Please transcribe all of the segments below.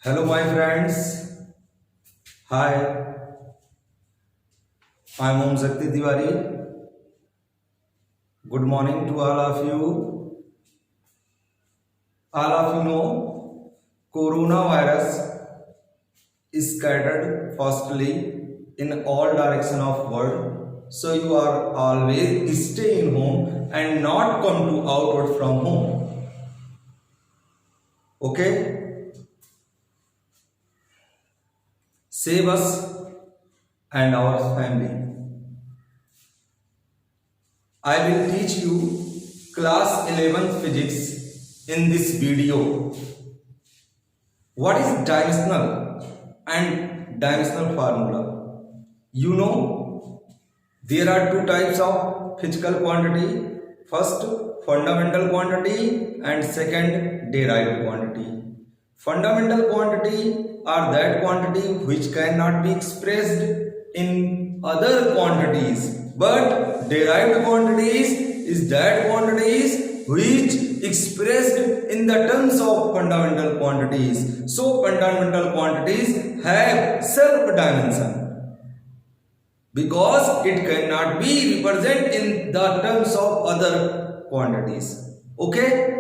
Hello, my friends. Hi, I'm Om Shakti Tiwari. Good morning to all of you. All of you know, coronavirus is scattered fastly in all direction of world. So you are always stay in home and not come to outward from home. Okay? Save us and our family. I will teach you class 11 physics in this video. What is dimensional and dimensional formula? You know, there are two types of physical quantity. First, fundamental quantity and second, derived quantity. Fundamental quantity are that quantity which cannot be expressed in other quantities, but derived quantities is that quantities which expressed in the terms of fundamental quantities. So fundamental quantities have self dimension because it cannot be represented in the terms of other quantities. Okay?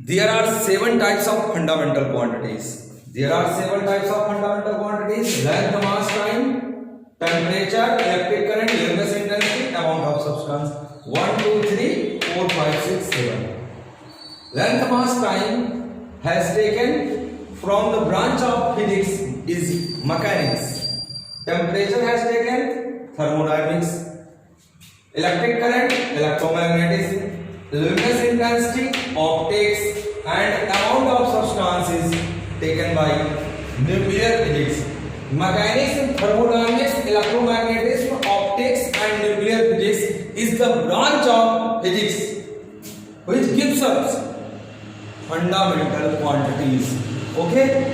There are 7 types of fundamental quantities. There are 7 types of fundamental quantities: length, mass, time, temperature, electric current, luminous intensity, amount of substance. 1, 2, 3, 4, 5, 6, 7. Length, mass, time has taken from the branch of physics is mechanics. Temperature has taken thermodynamics. Electric current, electromagnetism. Luminous intensity, optics, and amount of substance is taken by nuclear physics. Mechanics, thermodynamics, electromagnetism, optics, and nuclear physics is the branch of physics which gives us fundamental quantities. Okay?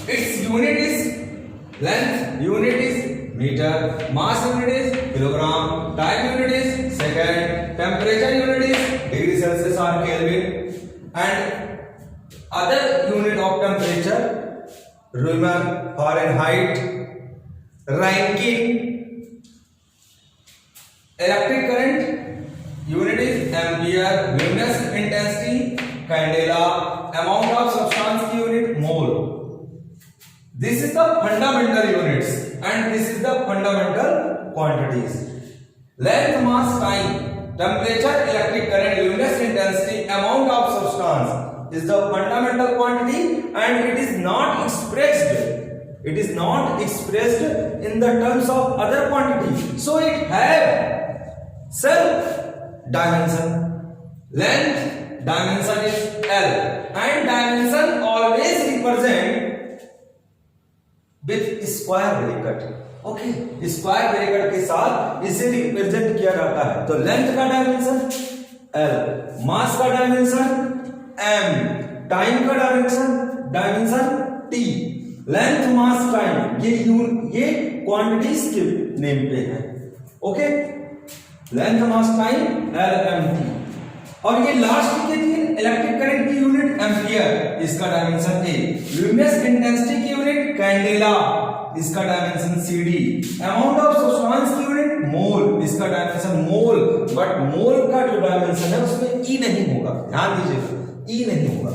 Its unit is length, unit is meter, mass unit is kilogram, time unit is second, temperature unit is degree Celsius or Kelvin, and other unit of temperature Riemann, Fahrenheit, Rankine. Electric current unit is ampere, luminous intensity candela, amount of substance unit mole. This is the fundamental units and this is the fundamental quantities. Length, mass, time, temperature, electric current, luminous intensity, amount of substance is the fundamental quantity and it is not expressed. It is not expressed in the terms of other quantity. So it have self dimension. Length dimension is L and dimension always represent with square bracket. Okay, square bracket के साथ इसे represent किया जाता है. तो length का dimension L, मास का dimension M, time का डायमेंशन T. लेंथ, मास, टाइम ये क्वांटिटीज के नेम पे है. ओके, लेंथ, मास, टाइम L, M, T. और ये लास्ट के 3 इलेक्ट्रिक करंट की यूनिट एम्पियर, इसका डायमेंशन A. लुमिनस इंटेंसिटी की यूनिट कैंडेला, इसका dimension CD. Amount of substance की यूनिट मोल, इसका डायमेंशन मोल. बट मोल का जो डायमेंशन है उसमें E नहीं होगा, ध्यान दीजिएगा, E नहीं होगा.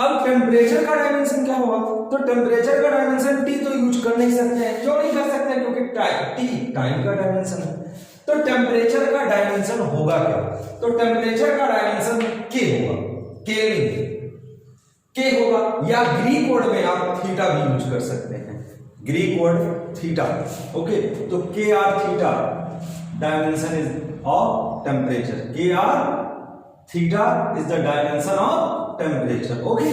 अब टेम्परेचर का डायमेंशन क्या होगा? तो टेम्परेचर का डायमेंशन T तो यूज कर नहीं सकते हैं. क्यों नहीं कर सकते? क्योंकि टाइम का डायमेंशन है. तो टेम्परेचर का डायमेंशन होगा क्या? तो टेम्परेचर का डायमेंशन K होगा, के होगा, या ग्रीक वर्ड में आप थीटा भी यूज कर सकते हैं. Greek word theta. ओके, तो K R theta dimension is of temperature. K R theta is the dimension of temperature. Okay,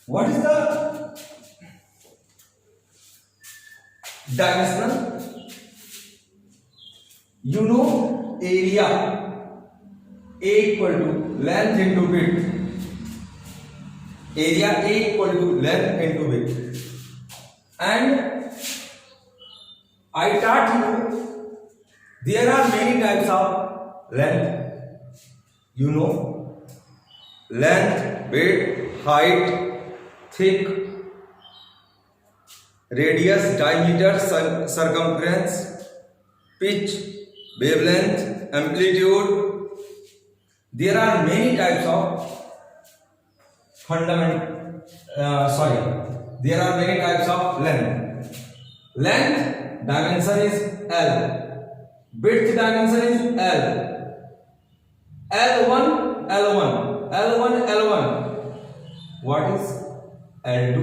what is the dimensional? You know, area A equal to length into width area A equal to length into width. And I taught you there are many types of length. You know, length, width, height, thick, radius, diameter, circumference, pitch, wavelength, amplitude. There are many types of there are many types of length. Length dimension is L. Width dimension is L. L1, L1, L1, L1. What is L2?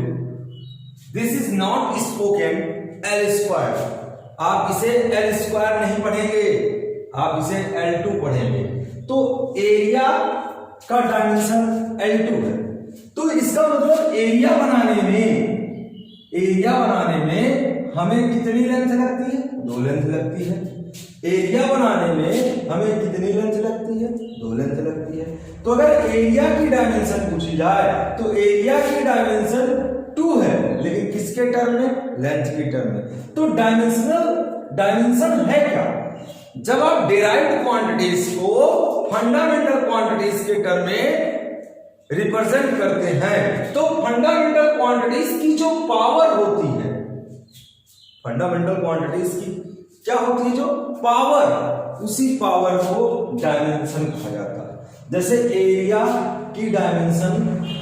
This is not spoken L square. आप इसे L square नहीं पढ़ेंगे, आप इसे L2 पढ़ेंगे। तो area का dimension L2 है। तो इसका मतलब एरिया बनाने में हमें कितनी लेंथ लगती है? 2 लेंथ लगती है। एरिया बनाने में हमें कितनी लेंथ लगती है? 2 लेंथ लगती है। तो अगर एरिया की डायमेंशन पूछी जाए तो एरिया की डायमेंशन 2 है, लेकिन किसके टर्म में? लेंथ के टर्म में। तो डायमेंशन है क्या? जब आप डिराइव्ड क्वांटिटीज को फंडामेंटल क्वांटिटीज के टर्म में रिप्रेजेंट करते हैं तो फंडामेंटल क्वांटिटीज की जो पावर होती है, फंडामेंटल क्वांटिटीज की क्या होती है? जो पावर, उसी पावर को डायमेंशन कहा जाता है। जैसे एरिया की डायमेंशन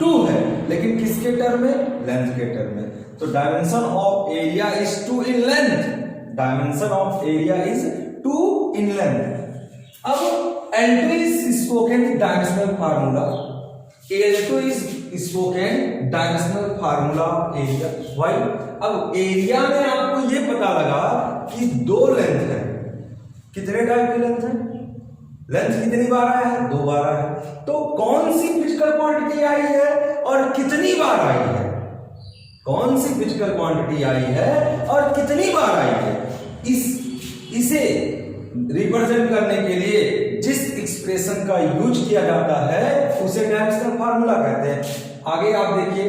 2 है, लेकिन किसके टर्म में? लेंथ के टर्म में। तो dimension of area is 2 in length. Dimension of area is 2 in length. अब L2 is spoken dimensional formula, L2 is spoken dimensional formula area. Why? अब एरिया में आपको ये पता लगा कि 2 लेंथ है। कितने टाइप की लेंथ है? लेंथ कितनी बार आया है? 2 बार आया है। तो कौन सी फिजिकल क्वांटिटी आई है और कितनी बार आई है? कौन सी फिजिकल क्वांटिटी आई है और कितनी बार आई है? इसे रिप्रेजेंट करने के लिए जिस एक्सप्रेशन का यूज किया जाता है उसे डायमेंशनल फार्मूला कहते हैं। आगे आप देखिए,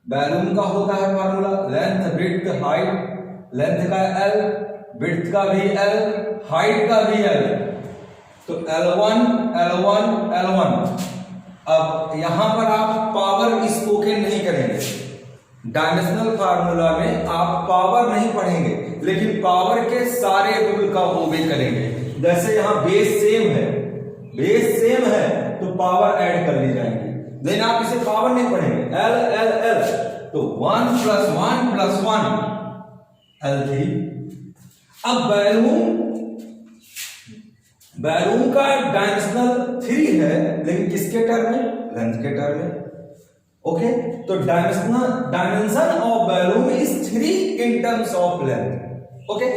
बैलून का होता है formula length, width, height. Length का L, विड्थ का भी L, हाइट का भी L। तो L1, L1, L1। अब यहां पर आप पावर स्पोकन नहीं करेंगे। डायमेंशनल फार्मूला में आप पावर नहीं पढ़ेंगे, लेकिन पावर के सारे रूल का ओबे करेंगे। जैसे यहां बेस सेम है तो पावर ऐड कर ली जाएंगी, लेकिन आप इसे पावर नहीं पढ़ेंगे। L L L तो 1 + 1 + 1 L3। अब बैलून का डायमेंशनल 3 है, लेकिन किसके टर्म में? लेंथ के टर्म में। ओके, तो dimension of balloon is 3 in terms of length. Okay,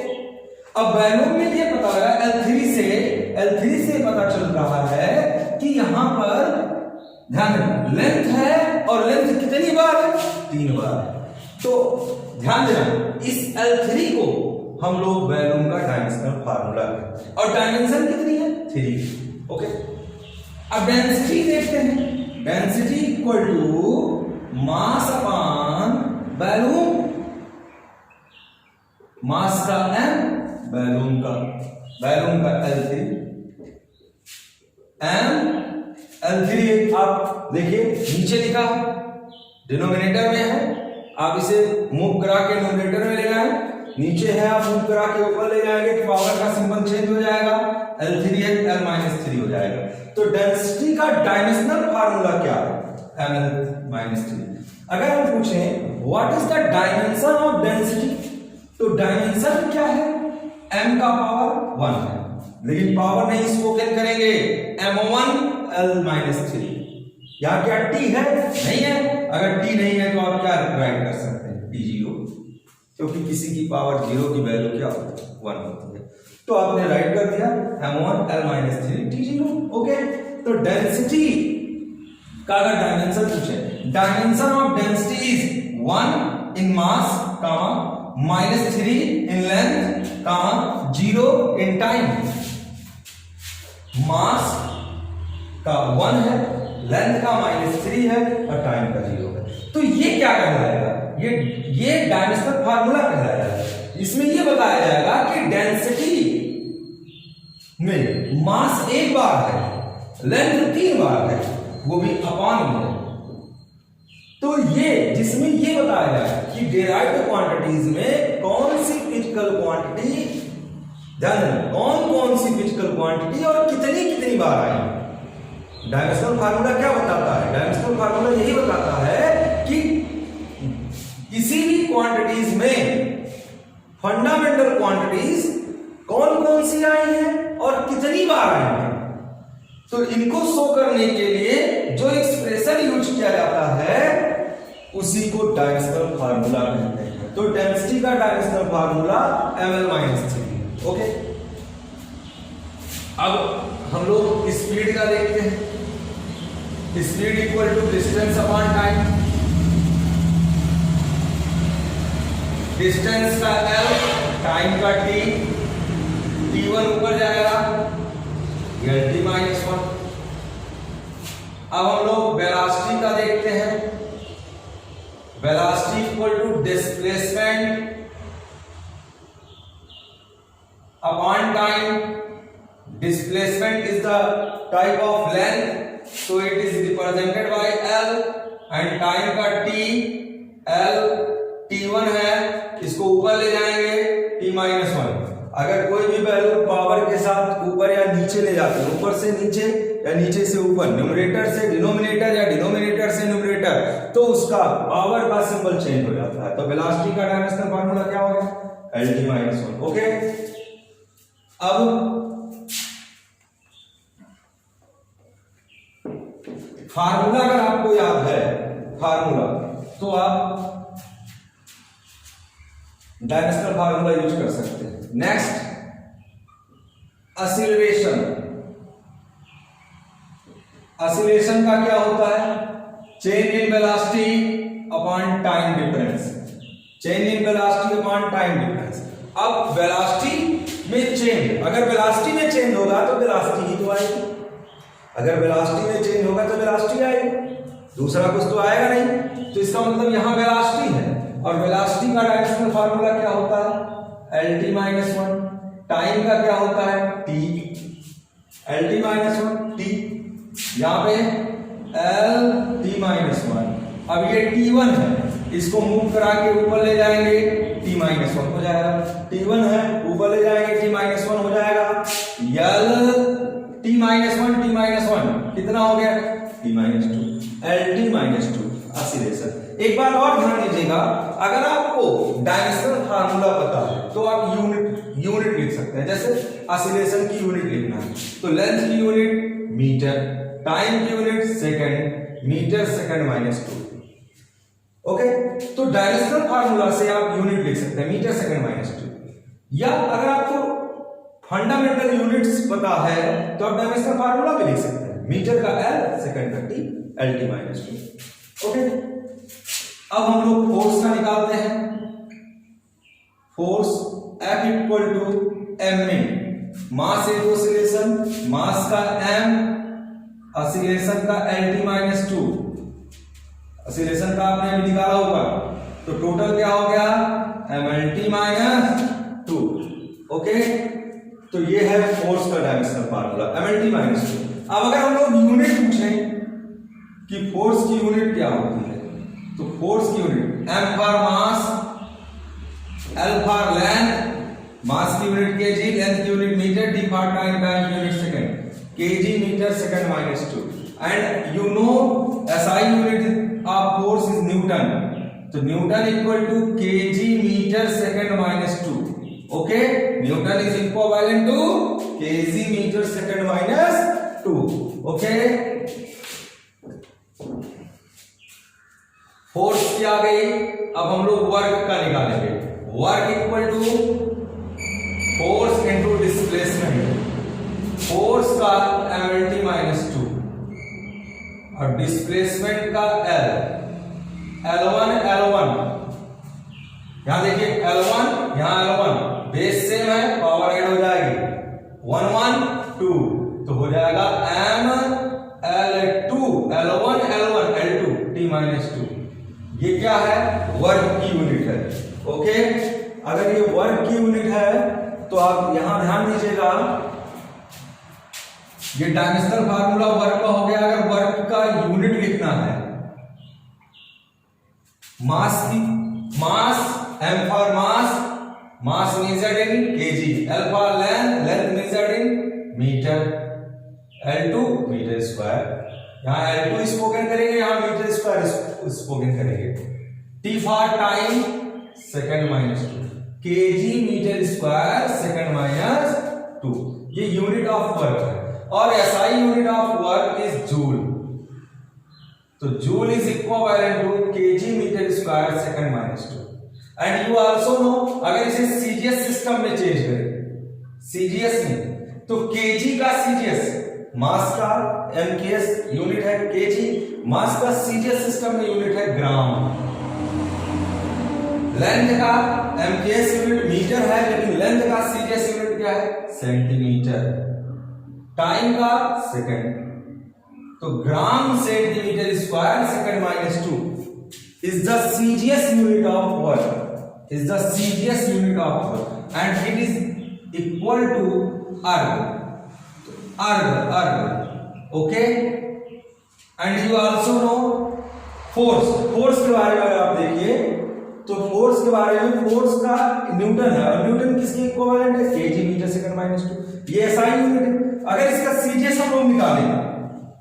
अब बैलून में ये पता लगा L3 से पता चल रहा है कि यहां पर ध्यान लेंथ है, और लेंथ कितनी बार है? 3 बार है। तो ध्यान देना, इस L3 को हम लोग बैलून का डायमेंशनल फार्मूला कहते हैं, और डायमेंशन कितनी है? 3। ओके, अब डेंसिटी देखते हैं। Density equal to mass upon volume. Mass का M, बैलून का L3। M L3 आप देखिए नीचे लिखा है, डिनोमिनेटर में है, आप इसे मूव करा के न्यूमरेटर में ले जाएं। नीचे है, आप मूव करा के ऊपर ले जाएंगे तो पावर का सिंबल चेंज हो जाएगा, L3 है L-3 हो जाएगा। तो डेंसिटी का डायमेंशनल फार्मूला क्या है? Ml-3। अगर हम पूछें what is the dimension of density, तो डायमेंशन क्या है? m का पावर 1 है, लेकिन पावर नहीं स्पोकन करेंगे, m1 L-3। यहां क्या t है? नहीं है। अगर t नहीं है तो आप क्या राइट कर सकते हैं? t0, क्योंकि किसी की पावर 0 की वैल्यू क्या होती है? 1 होती है। तो आपने राइट कर दिया m1 L-3 t0। ओके, तो डेंसिटी का अगर डायमेंशन पूछे, dimension of density is 1 in mass, -3 in length, 0 in time. Mass का 1 है, लेंथ का -3 है और टाइम का 0 है। तो ये क्या कहलाएगा, ये डायमेंशनल फार्मूला कहलाएगा। इसमें ये बताया जाएगा कि डेंसिटी में मास एक बार है, लेंथ 3 बार है, वो भी अपॉन में। तो ये जिसमें ये बताया जाए कि डेराइव्ड क्वांटिटीज में कौन सी फिजिकल क्वांटिटी, कौन कौन सी फिजिकल क्वांटिटी और कितनी कितनी बार आई। डायमेंशनल फार्मूला क्या बताता है, डायमेंशनल फार्मूला यही बताता है कि किसी भी क्वांटिटीज में फंडामेंटल क्वांटिटीज कौन कौन सी आई हैं और कितनी बार आई हैं। तो इनको शो करने के लिए जो एक्सप्रेशन यूज किया जाता है उसी को डायमेंशनल फार्मूला कहते हैं। तो डेंसिटी का डायमेंशनल फार्मूला ml-3। ओके, अब हम लोग स्पीड का देखते हैं। Speed equal to distance upon time. Distance का L, टाइम का T, T1 ऊपर जाएगा, T-1। अब हम लोग वेलोसिटी का देखते हैं। Velocity equal to displacement upon time. Displacement is the type of length, so it is represented by L, and time का T, L T1 है, इसको ऊपर ले जाएंगे T-1। अगर कोई भी वैल्यू पावर के साथ ऊपर या नीचे ले जाते हैं, ऊपर से नीचे या नीचे से ऊपर, न्यूमरेटर से डिनोमिनेटर या डिनोमिनेटर से न्यूमरेटर, तो उसका पावर का सिंबल चेंज हो जाता है। तो वेलोसिटी का डायमेंशनल फार्मूला क्या होगा, Lt-1। ओके, अब फार्मूला अगर आपको याद है फार्मूला, तो आप डायमेंशनल फार्मूला यूज कर सकते हैं। Next, acceleration. एक्सीलरेशन का क्या होता है, change in velocity upon time difference. Change in velocity upon time difference. अब वेलोसिटी में चेंज, अगर वेलोसिटी में चेंज होगा तो वेलोसिटी ही तो आएगी, अगर वेलोसिटी में चेंज होगा तो वेलोसिटी आएगी, दूसरा कुछ तो आएगा नहीं। तो इसका मतलब यहां वेलोसिटी है, और वेलोसिटी का डायमेंशनल फार्मूला क्या होता है, Lt-1। टाइम का क्या होता है, T, Lt-1 T, यहां पे Lt-1। अब ये T1 है, इसको मूव करा के ऊपर ले जाएंगे, T-1 हो जाएगा। T1 है, ऊपर ले जाएंगे, T-1 हो जाएगा। T-1 कितना हो गया, T-2, Lt-2 एक्सीलरेशन। एक बात और ध्यान दीजिएगा, अगर आपको डायमेंशनल फार्मूला पता है तो आप यूनिट लिख सकते हैं। जैसे एक्सीलरेशन की यूनिट लिखना है तो लेंथ की यूनिट मीटर, टाइम की unit second, metre second -2। Okay, तो डायमेंशनल फार्मूला से आप यूनिट लिख सकते हैं, मीटर सेकंड -2। या अगर आपको फंडामेंटल यूनिट्स पता है तो आप डायमेंशनल फार्मूला भी लिख सकते हैं, मीटर का L, सेकंड का T, Lt-2। ओके, अब हम लोग फोर्स का निकालते हैं। Force F equal to ma, mass into acceleration, mass का m, एक्सीलरेशन का Lt-2। एक्सीलरेशन का आपने अभी निकाला होगा, तो टोटल क्या हो गया, mlt-2। ओके, तो ये है फोर्स का डायमेंशनल फार्मूला, mlt-2। अब अगर हम लोग यूनिट पूछें कि फोर्स की यूनिट क्या होती है, तो फोर्स की unit m for mass, L for length, mass की यूनिट kg, लेंथ की unit metre, d for time, time की unit second, kg metre second -2। And you know SI unit of force is newton, तो newton equal to kg metre second -2। Okay, newton is equivalent to kg metre second -2। Okay, force की आ गई। अब हम लोग work का निकालेंगे। Work equal to force into displacement. Force का Lt-2 और डिस्प्लेसमेंट का L1 यहां देखिए, L1 यहां L1, बेस सेम है, पावर ऐड हो जाएगी, 1 1 2, तो हो जाएगा m L2 L1 L1 L2 T minus 2, ये क्या है? वर्क की यूनिट है। ओके, अगर ये वर्क की यूनिट है तो आप यहां ध्यान दीजिएगा, ये डायमेंशनल फार्मूला वर्क का हो गया। अगर वर्क का यूनिट लिखना है, मास की, mass M for mass measured in KG, L for length measured in metre, L2 metre square, यहां L2 स्पोकन करेंगे, यहां मीटर स्क्वायर स्पोकन करेंगे। T for time second minus 2, KG metre square second minus 2, ये unit of work है। और SI unit of work is joule, तो joule is equivalent to KG metre square second minus 2। And you also know, अगर इसे CGS system में change करें, CGS में, तो केजी का सीजीएस, मास का एमकेएस यूनिट है केजी, मास का सीजीएस सिस्टम में यूनिट है ग्राम, लेंथ का एमकेएस यूनिट मीटर है, लेकिन लेंथ का सीजीएस यूनिट क्या है? सेंटीमीटर, टाइम का सेकंड, तो gram centimetre square second minus 2 is the CGS unit of work, is the CGS unit of work, and it is equal to erg, okay? And you also know force के बारे में अगर आप देखिए तो force के बारे में, फोर्स का न्यूटन है, और न्यूटन किसके इक्विवेलेंट है? केजी मीटर सेकंड माइनस 2, ये SI यूनिट है। अगर इसका सीजीएस हम लोग निकालेंगे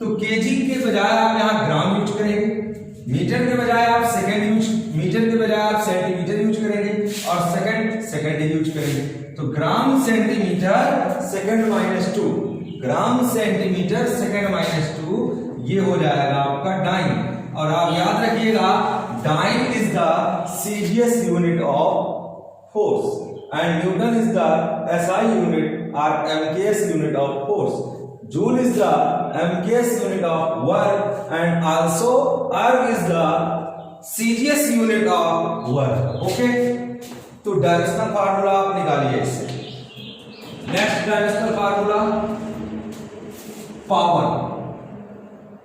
तो केजी के बजाय आप यहां ग्राम यूज करेंगे, मीटर के बजाय आप सेकंड यूज, मीटर के बजाय आप सेंटीमीटर यूज करेंगे, और सेकंड यूज करेंगे। तो gram centimetre second minus 2, gram centimetre second minus 2, ये हो जाएगा आपका डाइन। और आप याद रखिएगा, dyne is the CGS unit of force and newton is the SI unit और MKS unit of force, Joule is the MKS unit of work, and also erg is the CGS unit of work. Okay? तो dimensional formula आप निकालिए इससे। Next dimensional formula power,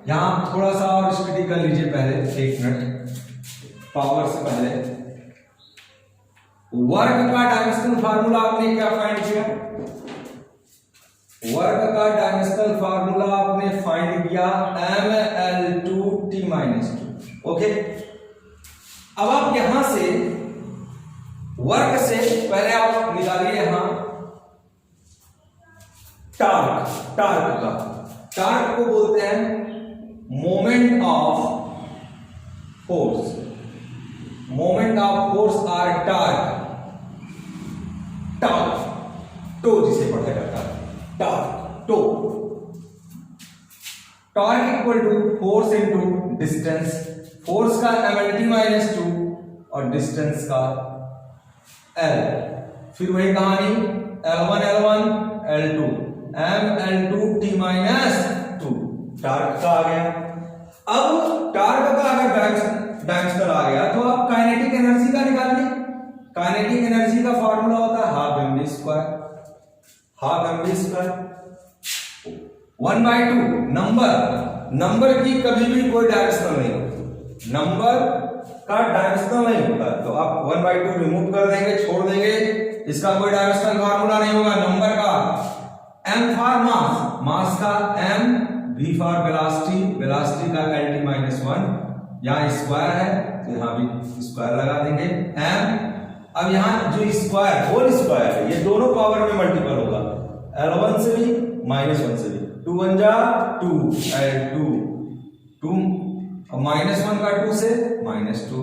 यहां थोड़ा सा और study कर लीजिए पहले 1 मिनट, पावर से पहले वर्क का डायमेंशनल फार्मूला आपने क्या फाइंड किया? वर्क का डायमेंशनल फार्मूला आपने फाइंड किया mL2T minus 2। ओके, अब आप यहां से वर्क से पहले आप निकालिए यहां टार्क को बोलते हैं moment of force, moment of force or torque, टो जिसे पढ़ा जाता है, torque equal to force into distance, force का mLT माइनस 2 और डिस्टेंस का L, फिर वही कहानी L1 L1 L2 mL2T minus 2, torque का आ गया। अब टार्क का अगर डायमेंशनल आ गया तो आप काइनेटिक एनर्जी का निकालिए। काइनेटिक एनर्जी का फॉर्मूला होता है हाफ mv स्क्वायर, 1/2 नंबर की कभी भी कोई डायमेंशनल नहीं होती, नंबर का डायमेंशनल नहीं होता, तो आप 1/2 रिमूव कर देंगे, छोड़ देंगे, इसका कोई डायमेंशनल फार्मूला नहीं होगा। नंबर का m फॉर मास का m, v फॉर वेलोसिटी का LT माइनस 1, यहाँ स्क्वायर है तो यहाँ भी स्क्वायर लगा देंगे m। अब यहाँ जो स्क्वायर होल स्क्वायर है, ये दोनों पावर में मल्टीपल होगा, L1 से भी माइनस 1 से भी, 2 1 जा 2 L2 2, और माइनस 1 का 2 से माइनस 2,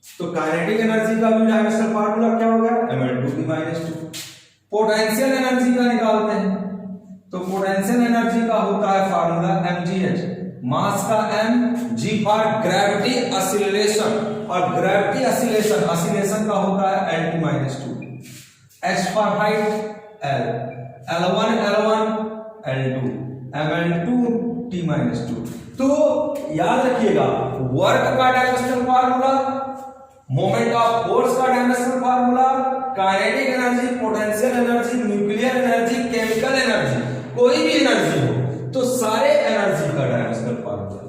तो काइनेटिक एनर्जी का भी डायमेंशनल फार्मूला क्या होगा? mL2T minus 2। पोटेंशियल एनर्जी का निकालते हैं, तो पोटेंशियल एनर्जी का होता है फार्मूला mgh, मास का m, g for gravity acceleration, और ग्रेविटी एक्सीलरेशन का होता है LT minus 2, h for height L, L1 L2 mL2T minus 2। तो याद रखिएगा, वर्क का dimensional formula, moment of force का dimensional formula, kinetic energy, potential energy, nuclear energy, chemical energy, कोई भी एनर्जी हो तो सारे एनर्जी का डायमेंशनल फार्मूला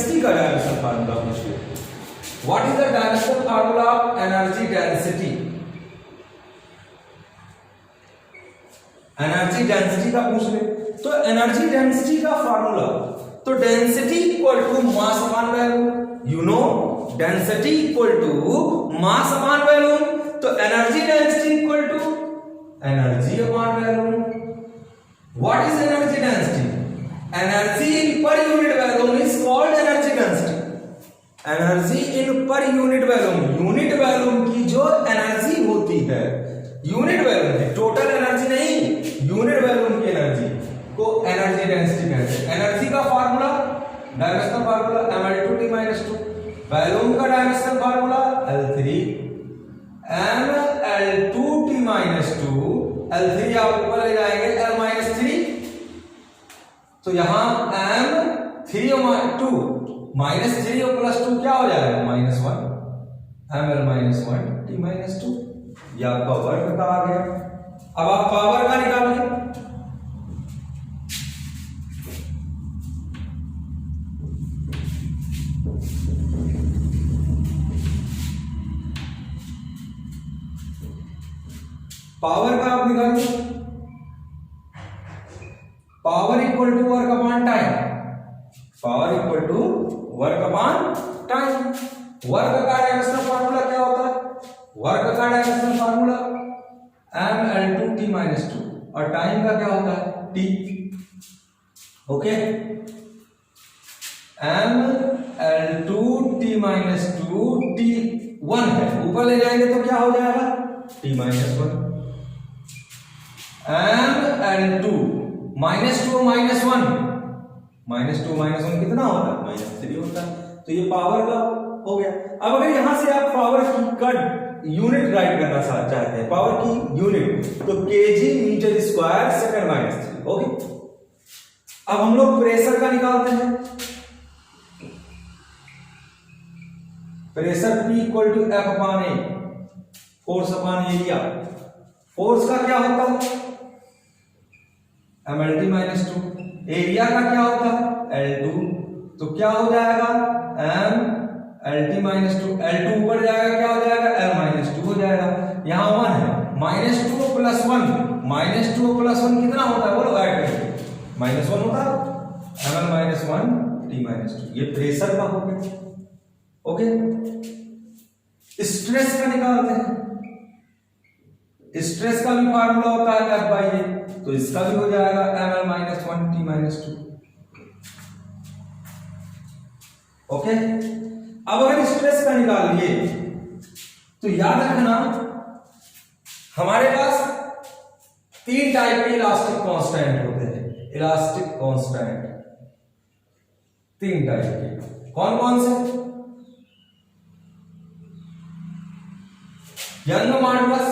डेंसिटी का डायमेंशनल फार्मूला पूछ ले। What is the dimensional formula of energy density? Energy density का पूछ ले तो एनर्जी डेंसिटी का फार्मूला, तो density equal to mass upon volume. You know density equal to mass upon volume, तो energy density equal to energy upon volume. What is energy density? Energy in per unit volume is called energy density. Energy in per unit volume, unit volume की जो energy होती है, unit volume की total energy नहीं, unit volume की energy को energy density कहते हैं। एनर्जी का formula, dimensional formula mL2T-2, volume का dimensional formula L3 mL2T-2, L3 आप ऊपर ले जाएंगे L-3, तो यहां M3 और 2 -3 और +2 क्या हो जाएगा? -1 mL-1T-2, ये आपका वर्क का आ गया। अब आप पावर का निकालिए। पावर का आप निकालिए। Power equal to work upon time, power equal to work upon time. Work का डायमेंशनल फार्मूला क्या होता है? वर्क का डायमेंशनल फार्मूला mL2T-2, और टाइम का क्या होता है? T। ओके, mL2T-2 T1 है, ऊपर ले जाएंगे तो क्या हो जाएगा? T-1। mL2 -2 -1 कितना होता है? -3 होता है। तो ये पावर का हो गया। अब अगर यहां से आप पावर की यूनिट राइट करना चाहते हैं, पावर की यूनिट, तो KG metre square second -3। Okay, अब हम लोग प्रेशर का निकालते हैं। Pressure P equal to F upon A, force upon area. Force का क्या होता है? mL2। एरिया का क्या होता है? L2। तो क्या हो जाएगा? mL2। L2 ऊपर जाएगा, क्या हो जाएगा? L-2 हो जाएगा। यहां 1 है, -2 + 1 कितना होता है? बोलो ऐड करिए। -1 होता है, mL-1T-2। ये प्रेशर का हो गया। ओके, स्ट्रेस का निकालते हैं। स्ट्रेस का भी फार्मूला होता है F/A, तो इसका भी हो जाएगा mL-1T-2। ओके, अब अगर स्ट्रेस का निकाल लिए तो याद रखना हमारे पास 3 टाइप के इलास्टिक कांस्टेंट होते हैं। इलास्टिक कांस्टेंट 3 टाइप के, कौन कौन से? यंग मॉडुलस,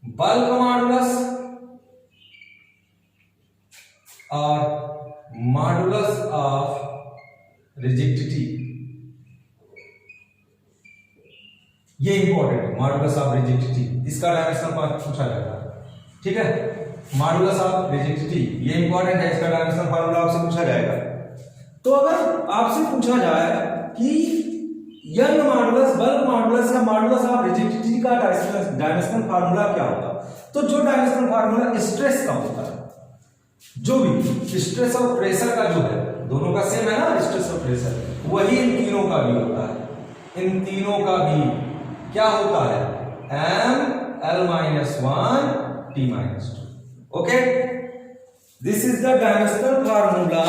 बल्क मॉडुलस और मॉडुलस ऑफ रिजिडिटी। ये इंपॉर्टेंट है, मॉडुलस ऑफ रिजिडिटी, इसका डायमेंशनल पार्ट पूछा जाता है। ठीक है, मॉडुलस ऑफ रिजिडिटी ये इंपॉर्टेंट है, इसका डायमेंशनल फार्मूला आपसे पूछा जाएगा। तो अगर आपसे पूछा जाए कि यंग मॉडुलस, बल्क मॉडुलस या मॉडुलस ऑफ रिजिडिटी का डायमेंशनल फार्मूला क्या होगा, तो जो डायमेंशनल फार्मूला स्ट्रेस का होता है, जो भी स्ट्रेस और प्रेशर का जो है, दोनों का सेम है ना, स्ट्रेस और प्रेशर, वही इन तीनों का भी होता है। इन तीनों का भी क्या होता है? mL-1T-2। Okay, this is the dimensional formula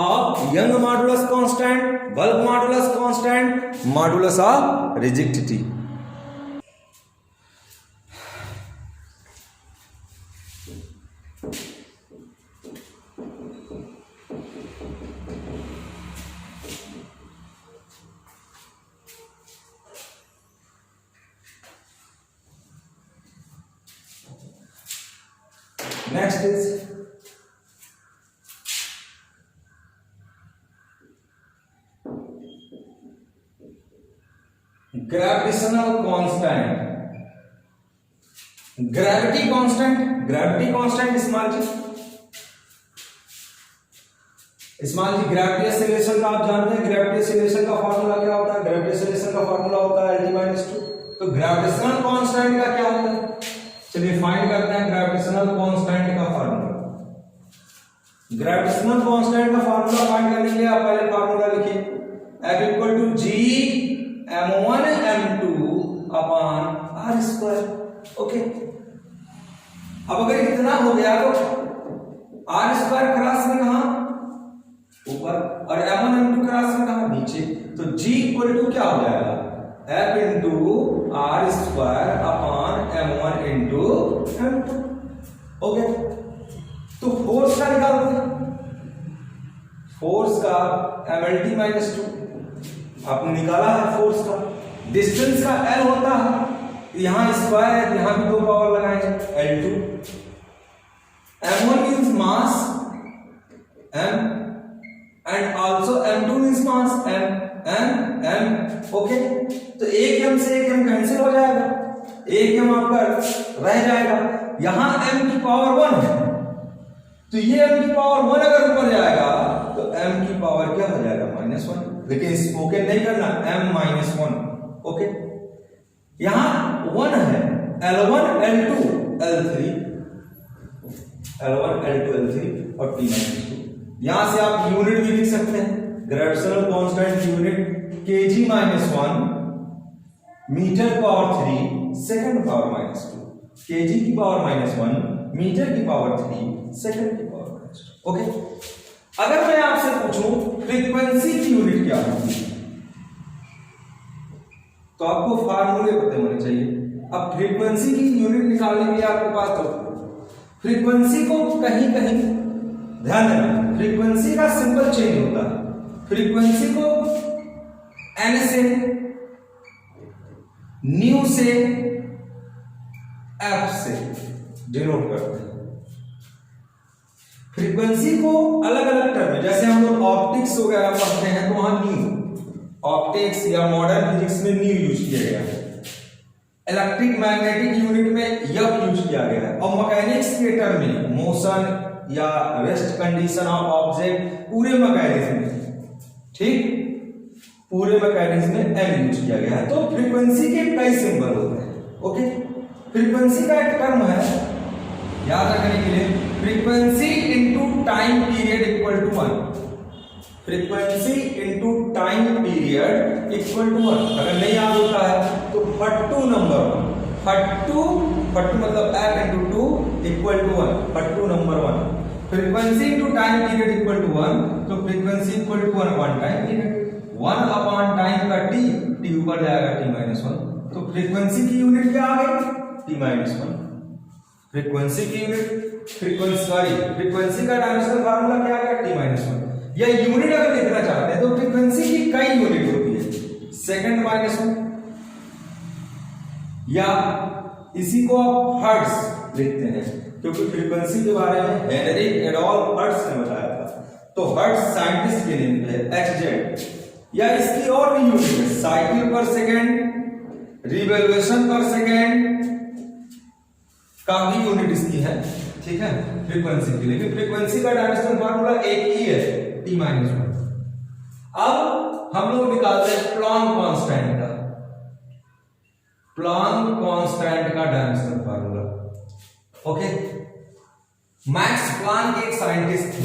of Young modulus constant, bulk modulus constant, modulus of rigidity. Next is gravitational constant. Gravity constant, gravity constant small G, मान लीजिए ग्रेविटी एक्सेलरेशन का आप जानते हैं, ग्रेविटी एक्सेलरेशन का formula क्या होता है? ग्रेविटी एक्सेलरेशन का फार्मूला होता है LT - 2। तो ग्रेविटेशनल कांस्टेंट का क्या होता है? चलिए फाइंड करते हैं ग्रेविटेशनल कांस्टेंट का फार्मूला। ग्रेविटेशनल कांस्टेंट का फार्मूला फाइंड करने के लिए आप पहले फार्मूला लिखिए, F = G m1 m2 upon r²। Okay, अब अगर इतना हो गया तो r² क्रॉस में कहां? ऊपर, और m1 m2 क्रॉस में कहां? नीचे। तो G = क्या हो जाएगा? F × r² upon m1 × m2। Okay, तो फोर्स का निकालते हैं। फोर्स का mLT - 2 आपने निकाला है फोर्स का। डिस्टेंस का L होता है, यहां स्क्वायर है, यहां भी 2 पावर लगाएंगे L2। m1 means mass m and also m2 means mass m। Okay, तो एक m से एक m कैंसिल हो जाएगा, एक m आपका रह जाएगा। यहां m की पावर 1 है, तो ये m की पावर 1 अगर ऊपर जाएगा तो m की पावर क्या हो जाएगा? -1। लेकिन स्पोकन नहीं करना, m - 1। ओके, यहां 1 है, L1 L2 L3 और T - 2। यहां से आप यूनिट भी लिख सकते हैं। Gravitational constant unit kg - 1 metre power 3 second power -2। kg की पावर -1 मीटर की पावर 3 सेकंड की पावर -2। ओके, अगर मैं आपसे पूछूं फ्रीक्वेंसी की यूनिट क्या होगी, तो आपको फार्मूले पता होने चाहिए। अब फ्रीक्वेंसी की यूनिट निकालने के लिए आपके पास तो फ्रीक्वेंसी को कहीं ध्यान देना, फ्रीक्वेंसी का सिंबल चेंज होता है। फ्रीक्वेंसी को n से, न्यू से, f से डिनोट करते हैं। फ्रीक्वेंसी को अलग अलग टर्म में, जैसे हम लोग ऑप्टिक्स वगैरह पढ़ते हैं तो वहां न्यू, ऑप्टिक्स या मॉडर्न फिजिक्स में न्यू यूज किया गया है। इलेक्ट्रिक मैग्नेटिक यूनिट में यफ यूज किया गया है। और मैकेनिक्स के टर्म में मोशन या रेस्ट कंडीशन ऑफ ऑब्जेक्ट, पूरे मैकेनिज्म में, ठीक, पूरे मैकेनिज्म में एन यूज किया गया है। तो फ्रीक्वेंसी के कई सिंबल होते हैं। ओके, फ्रीक्वेंसी का एक टर्म है याद रखने के लिए, frequency into time period equal to 1। Frequency into time period equal to 1। अगर नहीं याद होता है तो फट्टू नंबर 1, फट्टू मतलब f इनटू 2 इक्वल टू 1, फट्टू नंबर 1। Frequency into time period equal to 1, तो frequency equal to 1 upon time period. 1 upon time का t ऊपर जाएगा t - 1। तो फ्रीक्वेंसी की यूनिट क्या आ गई? t - 1। फ्रीक्वेंसी की यूनिट, फ्रीक्वेंसी का डायमेंशनल फार्मूला क्या आ गया? t - 1। या यूनिट अगर लिखना चाहते हैं तो फ्रीक्वेंसी की कई यूनिट होती है, सेकंड -1, या इसी को आप हर्ट्ज लिखते हैं, क्योंकि फ्रीक्वेंसी के बारे में हेनरी एडोल्फ हर्ट्ज ने बताया था। तो हर्ट्ज साइंटिस्ट के नेम पे है, hz। या इसकी और भी यूनिट है, साइकिल पर सेकेंड, रिवॉल्यूशन पर सेकेंड, काफी यूनिट इसकी है, ठीक है, फ्रीक्वेंसी की। लेकिन फ्रीक्वेंसी का डायमेंशनल फार्मूला एक ही है, t - 1। अब हम लोग निकालते हैं प्लैंक कांस्टेंट का, प्लैंक कांस्टेंट का dimensional formula. Okay, Max Planck एक साइंटिस्ट थे,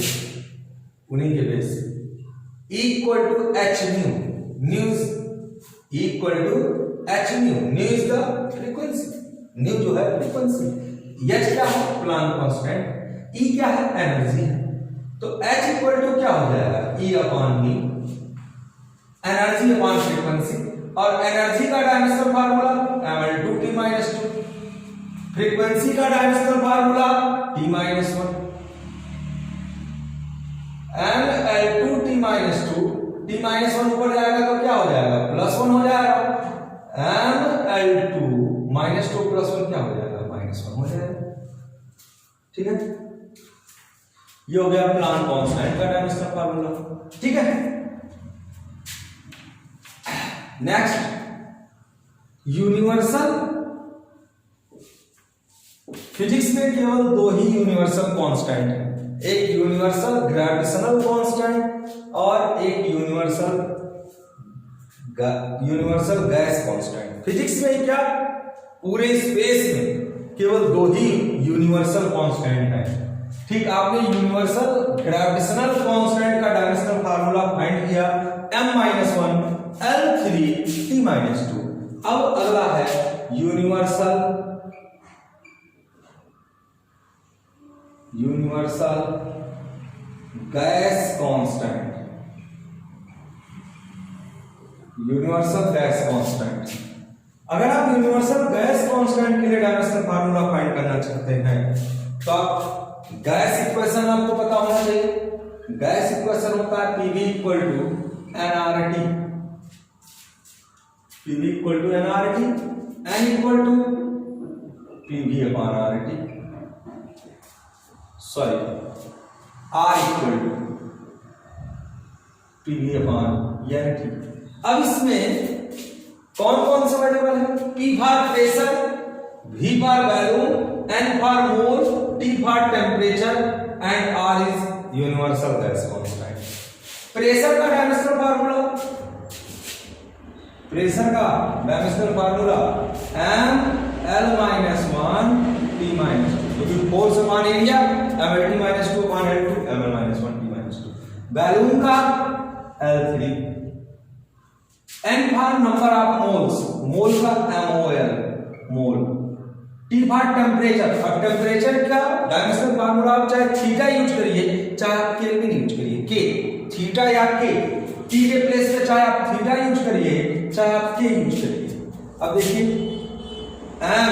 उन्हीं के base equal to h nu, equal to h nu is the frequency, nu जो है फ्रीक्वेंसी, h क्या है? प्लैंक कांस्टेंट, e क्या है? एनर्जी है। तो h इक्वल टू क्या हो जाएगा? e upon v, energy upon frequency. और एनर्जी का dimensional formula ml2 t - 2, frequency का dimensional formula t - 1, ml2 t - 2, t - 1 ऊपर जाएगा तो क्या हो जाएगा? +1 हो जाएगा। ml2 - 2 +1 क्या हो जाएगा? -1 हो जाएगा, ठीक है। ये हो गया प्लैंक कांस्टेंट का डायमेंशनल फार्मूला, ठीक है। Next, universal. फिजिक्स में केवल 2 ही यूनिवर्सल कांस्टेंट है, एक यूनिवर्सल ग्रेविटेशनल कांस्टेंट और एक यूनिवर्सल गैस कांस्टेंट। फिजिक्स में क्या पूरे स्पेस में केवल दो ही यूनिवर्सल कांस्टेंट है। ठीक, आपने यूनिवर्सल ग्रेविटेशनल कांस्टेंट का डायमेंशनल फार्मूला फाइंड किया m-1 L3 T-2। अब अगला है universal gas constant. Universal gas constant, अगर आप यूनिवर्सल गैस कांस्टेंट के लिए डायमेंशनल फार्मूला फाइंड करना चाहते हैं तो आप गैस इक्वेशन आपको पता होना चाहिए। गैस इक्वेशन होता है PV equal to nRT, PV equal to nRT, n equal to PV upon RT, sorry R equal to PV upon NT। अब इसमें कौन कौन से वेरिएबल है? P for pressure, V for volume, N for mole, T for temperature and R is universal gas constant. Pressure का dimensional formula, M L-1 T-2, क्योंकि force upon area ML-T-2 upon L2 ML-1 T-2। Volume का L3, N for number of moles, मोल का MOL mole, T for temperature, अब temperature का dimensional formula आप चाहे theta use करिए चाहे आप केल्विन यूज करिए, के थीटा या के, T के प्लेस पे चाहे आप थीटा यूज करिए चाहे आप के यूज करिए। अब देखिए M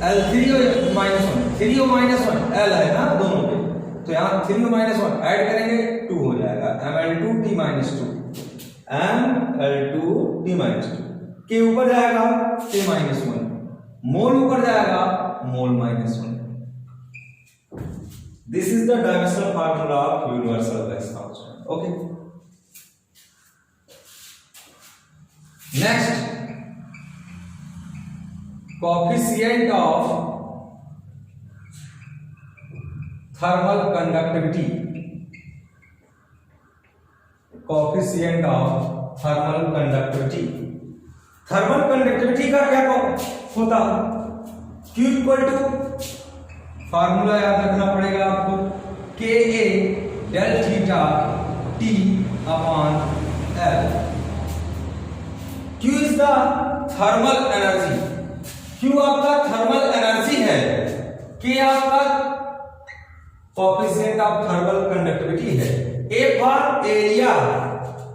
L3 और -1, 3 और -1 L है ना दोनों पे, तो यहाँ 3 और -1 ऐड करेंगे 2 हो जाएगा ML2 T-2, ML2 T-2, के ऊपर जाएगा K-1, मोल ऊपर जाएगा मोल -1। This is the dimensional formula of universal gas constant. Okay, next coefficient of thermal conductivity, coefficient of thermal conductivity. Thermal conductivity का क्या होता? Q इक्वल टू, फार्मूला याद रखना पड़ेगा आपको, Ka del theta T upon L। Q is the thermal energy, Q आपका thermal energy है, K आपका कोएफिशिएंट ऑफ थर्मल कंडक्टिविटी है, A फॉर एरिया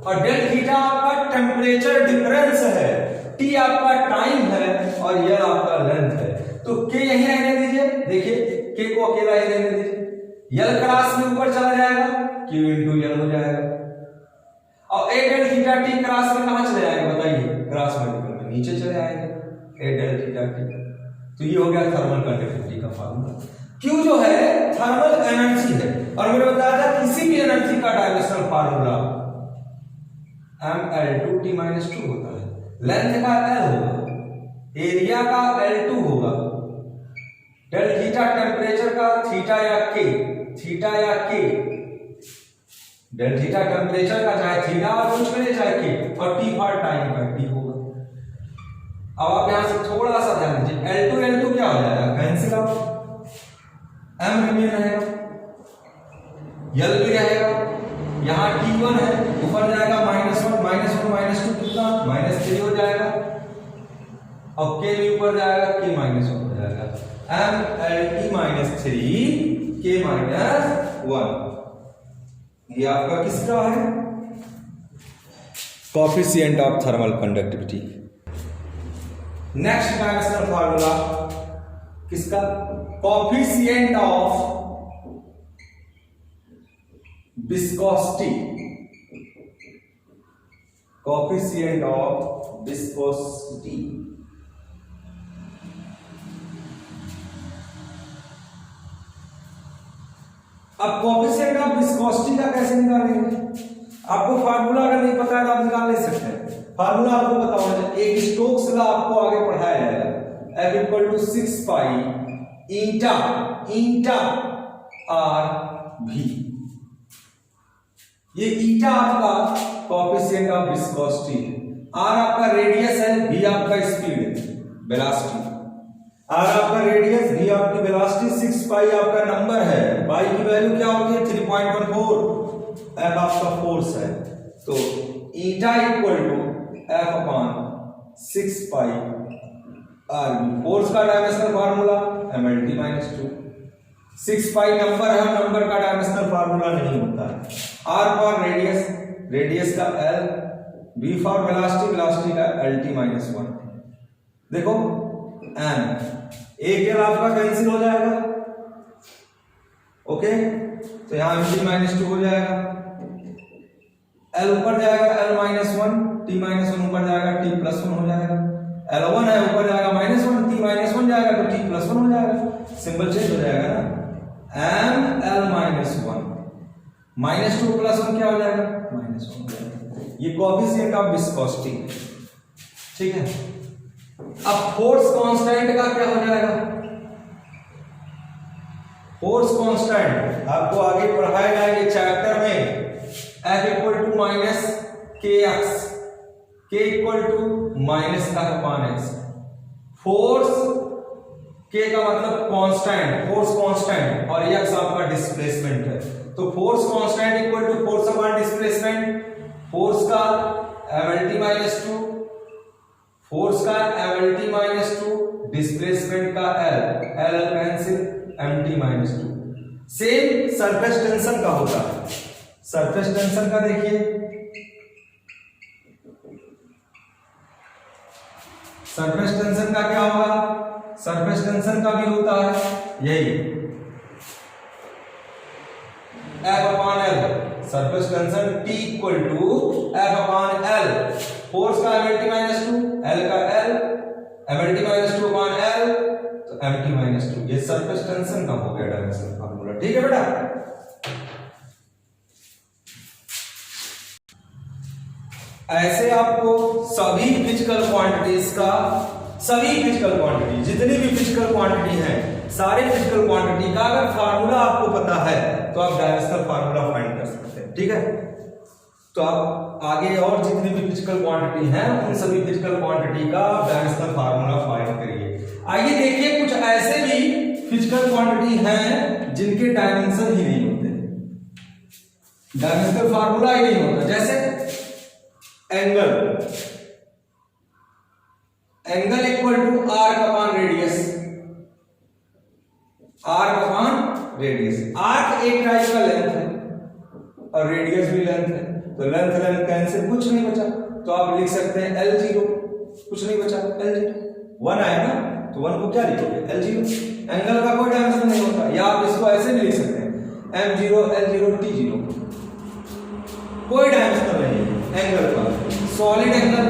और डेल थीटा आपका टेम्परेचर डिफरेंस है, T आपका टाइम है और L आपका लेंथ है। तो K यही रहने दीजिए, देखिए K को अकेला ही रहने दीजिए, L क्रॉस में ऊपर चला जाएगा, Q इंटू L हो जाएगा, और A del theta T cross में कहां चले जाएगा बताइए? क्रॉस मल्टीपल में नीचे चले आएंगे, A डेल थीटा T। तो ये हो गया थर्मल कंडक्टिविटी का फार्मूला। Q जो है थर्मल एनर्जी है, और मैंने बताया था किसी भी एनर्जी का डायमेंशनल फार्मूला ML2 T-2 होता है, लेंथ का L होगा, एरिया का L2 होगा, डेल थीटा टेम्परेचर का थीटा या के, डेल थीटा टेम्परेचर का चाहे थीटा और यूज करें चाहे के, और T फॉर टाइम का T होगा। अब आप यहां से थोड़ा सा ध्यान दीजिए, L2 क्या हो जाएगा? कैंसिल आउट, M रिमेन रहेगा, L भी रहेगा, यहां T1 है, ऊपर जाएगा -1 -2 कितना? -3 हो जाएगा, और K भी ऊपर जाएगा, K -1 हो जाएगा, ML-T-3 K-1। ये आपका किसका है? Coefficient of thermal conductivity. Next dimensional formula किसका? Coefficient of viscosity, coefficient of viscosity. अब कोएफिशिएंट ऑफ विस्कोसिटी का कैसे निकालेंगे? आपको फार्मूला अगर नहीं पता है तो आप निकाल नहीं सकते। फार्मूला आपको पता होना चाहिए, एक स्टोक्स लॉ आपको आगे पढ़ाया जाएगा, F equal to 6 pi eta R भी। ये ईटा आपका कोएफिशिएंट ऑफ विस्कोसिटी है, आर आपका रेडियस है, बी आपका स्पीड है, वेलोसिटी। आर आपका रेडियस, बी आपकी वेलोसिटी, 6 पाई आपका नंबर है, पाई की वैल्यू क्या होती है 3.14, एफ आपका फोर्स है। तो eta equal to F upon 6 pi R v. Force का dimensional formula mlt minus 2। 6 pi number है, नंबर का डायमेंशनल फार्मूला नहीं होता है। आर फॉर रेडियस, रेडियस का L, v for velocity, velocity का lt माइनस 1। देखो एम, एक एल आपका कैंसिल हो जाएगा, ओके, तो यहां mt माइनस 2 हो जाएगा, एल ऊपर जाएगा एल माइनस 1, टी माइनस 1 ऊपर जाएगा, टी प्लस 1 हो जाएगा, एल 1 है ऊपर जाएगा माइनस 1, टी माइनस 1 जाएगा तो टी प्लस 1 हो जाएगा, सिंबल चेंज हो जाएगा ना, M L minus 1, minus 2 plus 1 क्या हो जाएगा माइनस 1 हो जाएगा। ये कोएफिशिएंट ऑफ विस्कोसिटी, ठीक है। अब फोर्स कांस्टेंट का क्या हो जाएगा, फोर्स कांस्टेंट आपको आगे पढ़ाए जाएंगे चैप्टर में, F equal to minus K X, K equal to minus का अपान एक्स। फोर्स के का मतलब कांस्टेंट, फोर्स कांस्टेंट, और एक्स आपका डिस्प्लेसमेंट है, तो force constant equal to force upon displacement, force का mlt माइनस 2, फोर्स का mlt माइनस 2, डिस्प्लेसमेंट का L cancel, mt minus 2। Same surface tension का होता है, सरफेस टेंशन का देखिए, सरफेस टेंशन का क्या होगा, सरफेस टेंशन का भी होता है यही F upon L, surface tension T equal to F upon L, force का mlt माइनस 2, L का L, mlt minus 2 upon L, तो mt माइनस 2। ये सरफेस टेंशन का हो गया डायमेंशन फार्मूला, ठीक है बेटा। ऐसे आपको सभी फिजिकल क्वांटिटीज का, सभी फिजिकल क्वांटिटी, जितनी भी फिजिकल क्वांटिटी है, सारे फिजिकल क्वांटिटी का अगर फार्मूला आपको पता है तो आप डायमेंशनल फार्मूला फाइंड कर सकते हैं, ठीक है। तो आप आगे और जितनी भी फिजिकल क्वांटिटी हैं उन सभी फिजिकल क्वांटिटी का डायमेंशनल फार्मूला फाइंड करिए। आइए देखिए कुछ ऐसे भी फिजिकल क्वांटिटी हैं जिनके डायमेंशन ही नहीं होते, डायमेंशनल फार्मूला ही नहीं होता, जैसे angle, angle equal to arc upon radius, arc upon radius. Arc एक टाइप का लेंथ है और रेडियस भी लेंथ है, तो लेंथ लेंथ कैंसिल, कुछ नहीं बचा, तो आप लिख सकते हैं L0, कुछ नहीं बचा, L0 1 आया ना, तो 1 को क्या लिखोगे L0। एंगल का कोई डायमेंशन नहीं होता, या आप इसको ऐसे भी लिख सकते हैं M0 L0 T0, कोई डायमेंशन नहीं है एंगल का। सॉलिड एंगल,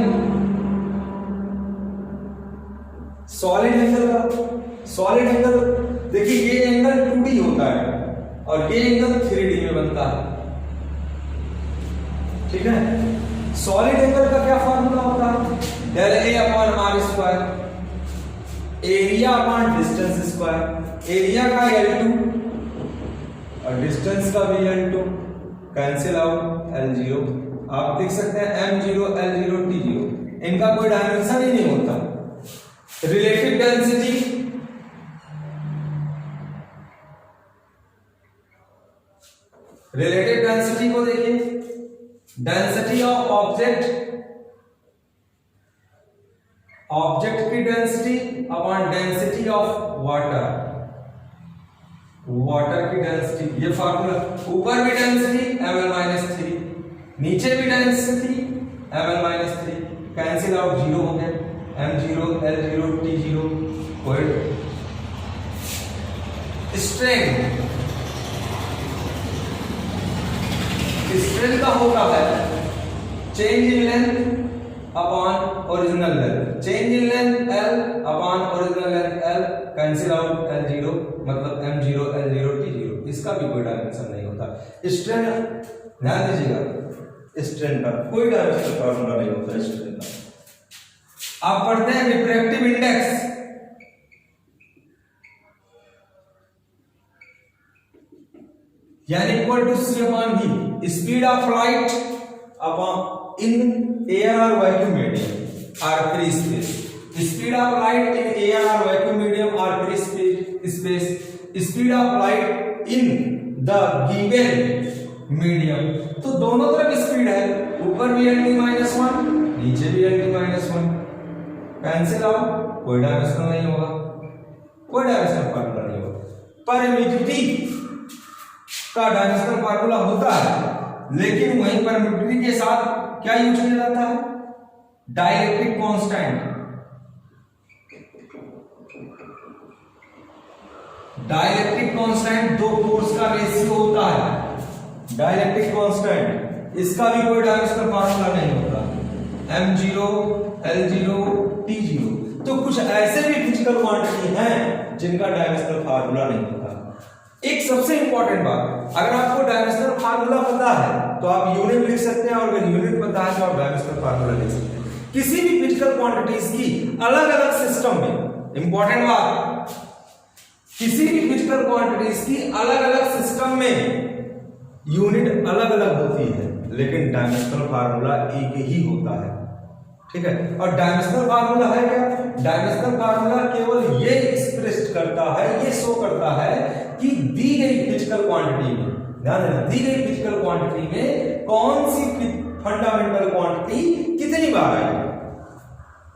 सॉलिड एंगल का, सॉलिड एंगल देखिए ये एंगल 2D होता है और ये एंगल 3D में बनता है, ठीक है। सॉलिड एंगल का क्या फार्मूला होता है, del A upon R square, area upon distance square, area का L2 और डिस्टेंस का भी L2, कैंसिल आउट L0। आप देख सकते हैं M0 L0 T0, इनका कोई डायमेंशन ही नहीं होता। रिलेटिव डेंसिटी, रिलेटिव डेंसिटी को देखिए, डेंसिटी ऑफ ऑब्जेक्ट, ऑब्जेक्ट की density upon density of water, water की डेंसिटी, ये फार्मूला। ऊपर भी डेंसिटी ml-3, नीचे भी डेंसिटी ml-3, कैंसिल आउट 0 हो गया, M0 L0 T0। Strain, strain का होता है change in length upon original length, change in length L upon original length L, cancel out L0, मतलब M0 L0 T0, इसका भी कोई डायमेंशन नहीं होता। स्ट्रेन ध्यान दीजिएगा, स्ट्रेन का कोई डायमेंशन फार्मूला नहीं होता स्ट्रेन का। आप पढ़ते हैं रिफ्रैक्टिव इंडेक्स, यानी equal to c upon v, speed of light upon in air और vacuum medium or free space, speed of light in air और vacuum medium or free space, speed of light in the given medium. तो दोनों तरफ speed है, ऊपर भी -1 नीचे भी -1, कैंसिल आउट, कोई डायमेंशनल नहीं होगा, कोई डायमेंशनल फार्मूला नहीं होगा। परमिटिविटी का डायमेंशनल फार्मूला होता है, लेकिन वहीं परमिटिविटी के साथ क्या यूज किया जाता है, डाइलेक्ट्रिक कांस्टेंट। डाइलेक्ट्रिक कांस्टेंट दो फोर्स का रेशियो होता है, डाइलेक्ट्रिक कांस्टेंट, इसका भी कोई डायमेंशनल फार्मूला नहीं होता, m0 l0 t0। तो कुछ ऐसे भी फिजिकल क्वांटिटी हैं जिनका डायमेंशनल फार्मूला नहीं होता। एक सबसे इंपॉर्टेंट बात, अगर आपको डायमेंशनल फार्मूला पता है तो आप यूनिट लिख सकते हैं, और अगर यूनिट पता है तो आप डायमेंशनल फार्मूला लिख सकते हैं। किसी भी फिजिकल क्वांटिटीज की अलग अलग सिस्टम में, इंपॉर्टेंट बात, किसी भी फिजिकल क्वांटिटीज की अलग अलग सिस्टम में यूनिट अलग अलग होती है, लेकिन डायमेंशनल फार्मूला एक ही होता है, ठीक है। और डायमेंशनल फार्मूला है क्या, डायमेंशनल फार्मूला केवल ये एक्सप्रेस करता है, ये शो करता है कि दी गई फिजिकल क्वांटिटी में, ध्यान देना, दी गई फिजिकल क्वांटिटी में कौन सी फंडामेंटल क्वांटिटी कितनी बार आई।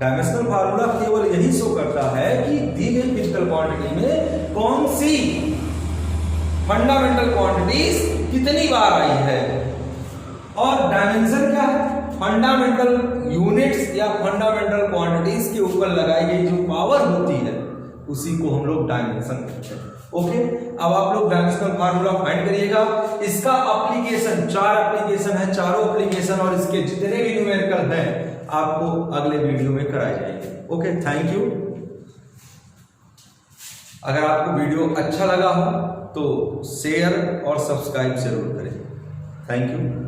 डायमेंशनल फार्मूला केवल यही शो करता है कि दी गई फिजिकल क्वांटिटी में कौन सी फंडामेंटल क्वांटिटीज कितनी बार आई है। और डायमेंशन क्या है, फंडामेंटल यूनिट्स या फंडामेंटल क्वांटिटीज के ऊपर लगाई गई जो पावर होती है उसी को हम लोग डायमेंशन कहते हैं। ओके, अब आप लोग डायमेंशनल फार्मूला फाइंड करिएगा। इसका एप्लीकेशन, 4 एप्लीकेशन है, चारों एप्लीकेशन और इसके जितने भी न्यूमेरिकल हैं आपको अगले वीडियो में कराए जाएंगे। Okay, thank you. अगर आपको वीडियो अच्छा लगा हो तो शेयर और सब्सक्राइब जरूर करें। Thank you.